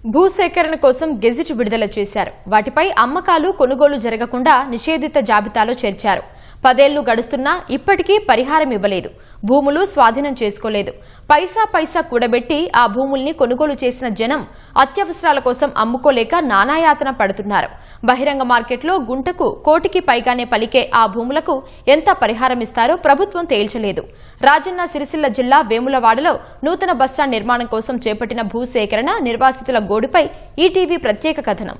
భూసేకరణ కోసం గెజిట్ విడుదల చేశారు. వాటిపై అమ్మకాలు కొనుగోలు జరగకుండా నిషేధిత జాబితాలో చేర్చారు. 10 ఏళ్లు గడుస్తున్నా ఇప్పటికీ పరిహారం ఇవ్వలేదు. భూములు స్వాధీనం చేసుకోలేదు. పైసా కూడబెట్టి ఆ భూముల్ని కొనుగోలు చేసిన జనం అత్యవసరాల కోసం అమ్ముకోలేక నానాయాతన పడుతున్నారు. బహిరంగ మార్కెట్లో గుంటకు కోటికి పైగానే పలికే ఆ భూములకు ఎంత పరిహారం ఇస్తారో ప్రభుత్వం తేల్చలేదు. రాజన్న సిరిసిల్ల జిల్లా వేములవాడలో నూతన బస్టాండ్ నిర్మాణం కోసం చేపట్టిన భూసేకరణ నిర్వాసితుల గోడుపై ఈటీవీ ప్రత్యేక కథనం.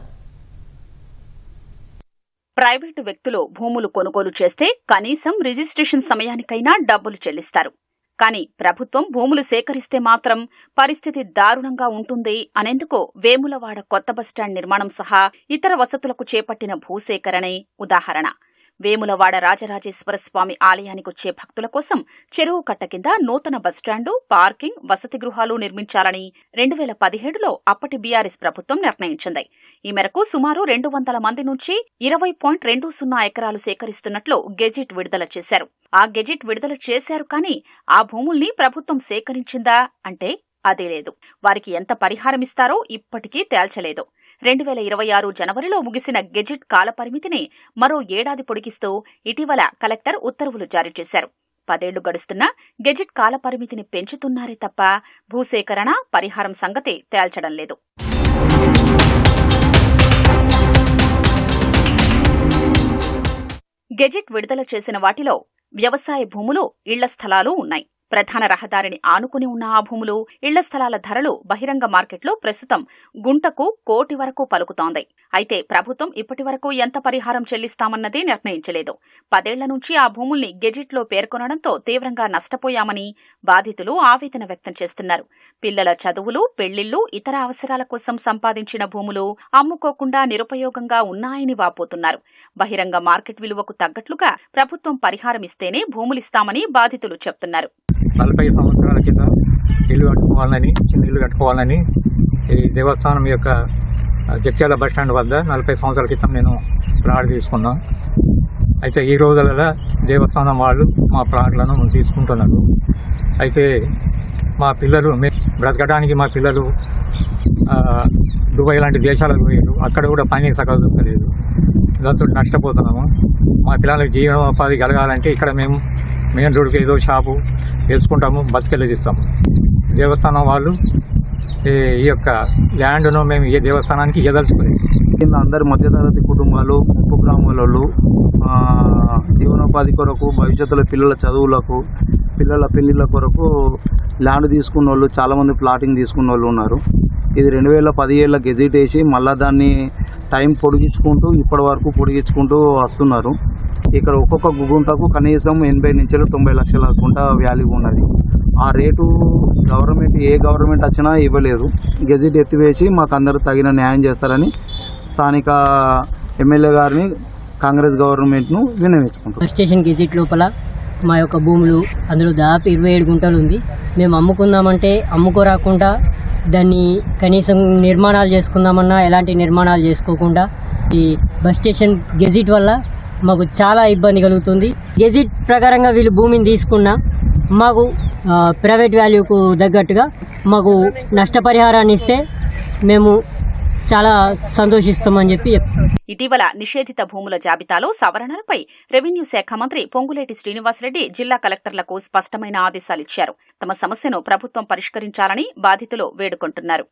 ప్రైవేటు వ్యక్తులు భూములు కొనుగోలు చేస్తే కనీసం రిజిస్ట్రేషన్ సమయానికైనా డబ్బులు చెల్లిస్తారు. కానీ ప్రభుత్వం భూములు సేకరిస్తే మాత్రం పరిస్థితి దారుణంగా ఉంటుంది అనేందుకు వేములవాడ కొత్త బస్టాండ్ నిర్మాణం సహా ఇతర వసతులకు చేపట్టిన భూసేకరణే ఉదాహరణ. వేములవాడ రాజరాజేశ్వర స్వామి ఆలయానికొచ్చే భక్తుల కోసం చెరువు కట్ట కింద నూతన బస్టాండు, పార్కింగ్, వసతి గృహాలు నిర్మించాలని 2017లో అప్పటి బీఆర్ఎస్ ప్రభుత్వం నిర్ణయించింది. ఈ మేరకు సుమారు 200 మంది నుంచి 20.20 ఎకరాలు సేకరిస్తున్నట్లు గెజిట్ విడుదల చేశారు. ఆ గెజిట్ విడుదల చేశారు కానీ ఆ భూముల్ని ప్రభుత్వం సేకరించిందా అంటే అదే లేదు. వారికి ఎంత పరిహారమిస్తారో ఇప్పటికీ తేల్చలేదు. 2026 జనవరిలో ముగిసిన గెజిట్ కాలపరిమితిని మరో ఏడాది పొడిగిస్తూ ఇటీవల కలెక్టర్ ఉత్తర్వులు జారీ చేశారు. 10 ఏళ్లు గడుస్తున్నా గెజిట్ కాలపరిమితిని పెంచుతున్నారే తప్ప భూసేకరణ, పరిహారం సంగతి తేల్చడం లేదు. గెజిట్ విడుదల చేసిన వాటిలో వ్యవసాయ భూములు, ఇళ్ల స్థలాలు ఉన్నాయి. ప్రధాన రహదారిని ఆనుకుని ఉన్న ఆ భూములు, ఇళ్ల స్థలాల ధరలు బహిరంగ మార్కెట్లో ప్రస్తుతం గుంటకు కోటి వరకు పలుకుతోంది. అయితే ప్రభుత్వం ఇప్పటి వరకు ఎంత పరిహారం చెల్లిస్తామన్నదే నిర్ణయించలేదు. 10 ఏళ్ల నుంచి ఆ భూముల్ని గెజిట్లో పేర్కొనడంతో తీవ్రంగా నష్టపోయామని బాధితులు ఆవేదన వ్యక్తం చేస్తున్నారు. పిల్లల చదువులు, పెళ్లిళ్లు, ఇతర అవసరాల కోసం సంపాదించిన భూములు అమ్ముకోకుండా నిరుపయోగంగా ఉన్నాయని వాపోతున్నారు. బహిరంగ మార్కెట్ విలువకు తగ్గట్లుగా ప్రభుత్వం పరిహారం ఇస్తేనే భూములిస్తామని బాధితులు చెప్తున్నారు. 40 సంవత్సరాల కింద చిన్న ఇల్లు కట్టుకోవాలని ఈ దేవస్థానం యొక్క జగిత్యాల బస్టాండ్ వద్ద 40 సంవత్సరాల క్రితం నేను ప్లాట్ తీసుకున్నాను. అయితే ఈ రోజులలో దేవస్థానం వాళ్ళు మా ప్లాట్లను తీసుకుంటున్నారు. అయితే మా పిల్లలు బ్రతకడానికి మా పిల్లలు దుబాయ్ లాంటి దేశాలకు పోయారు. అక్కడ కూడా పని సగం దొరకలేదు. దాంతో నష్టపోతున్నాము. మా పిల్లలకు జీవనోపాధి కలగాలంటే ఇక్కడ మేము మెయిన్ రోడ్డుకి ఏదో షాపు వేసుకుంటాము, బతికెళ్ళదిస్తాము. దేవస్థానం వాళ్ళు ఈ యొక్క ల్యాండ్ను మేము ఏ దేవస్థానానికి ఇవ్వదలుచుకోలేదు. అందరు మధ్యతరగతి కుటుంబాలు, ముప్పు గ్రామాలలో జీవనోపాధి కొరకు, భవిష్యత్తులో పిల్లల చదువులకు, పిల్లల పెళ్లిళ్ళ కొరకు ల్యాండ్ తీసుకున్న వాళ్ళు చాలామంది ప్లాటింగ్ తీసుకున్న వాళ్ళు ఉన్నారు. ఇది 2017 గెజిట్ వేసి మళ్ళీ దాన్ని టైం పొడిగించుకుంటూ ఇప్పటి వరకు పొడిగించుకుంటూ వస్తున్నారు. ఇక్కడ ఒక్కొక్క గుంటకు కనీసం 80 నుంచి 90 లక్షల గుంట వాల్యూ ఉన్నది. ఆ రేటు ఏ గవర్నమెంట్ వచ్చినా ఇవ్వలేదు. గెజిట్ ఎత్తివేసి మాకు అందరూ తగిన న్యాయం చేస్తారని స్థానిక ఎమ్మెల్యే గారిని, కాంగ్రెస్ గవర్నమెంట్ను విన్నవించుకుంటాం. స్టేషన్ గెజిట్ లోపల మా యొక్క భూములు, అందులో దాదాపు 27 గుంటలు ఉంది. మేము అమ్ముకుందామంటే అమ్ముకోరాకుండా దాన్ని కనీసం నిర్మాణాలు చేసుకుందామన్నా ఎలాంటి నిర్మాణాలు చేసుకోకుండా ఈ బస్ స్టేషన్ గెజిట్ వల్ల మాకు చాలా ఇబ్బంది కలుగుతుంది. గెజిట్ ప్రకారంగా వీళ్ళు భూమిని తీసుకున్నా మాకు ప్రైవేట్ వాల్యూకు తగ్గట్టుగా మాకు నష్టపరిహారాన్ని ఇస్తే మేము చాలా సంతోషిస్తామని చెప్పి చెప్తాం. ఇటీవల నిషేధిత భూముల జాబితాలో సవరణలపై రెవెన్యూ శాఖ మంత్రి పొంగులేటి శ్రీనివాసరెడ్డి జిల్లా కలెక్టర్లకు స్పష్టమైన ఆదేశాలిచ్చారు. తమ సమస్యను ప్రభుత్వం పరిష్కరించాలని బాధితులు వేడుకుంటున్నారు.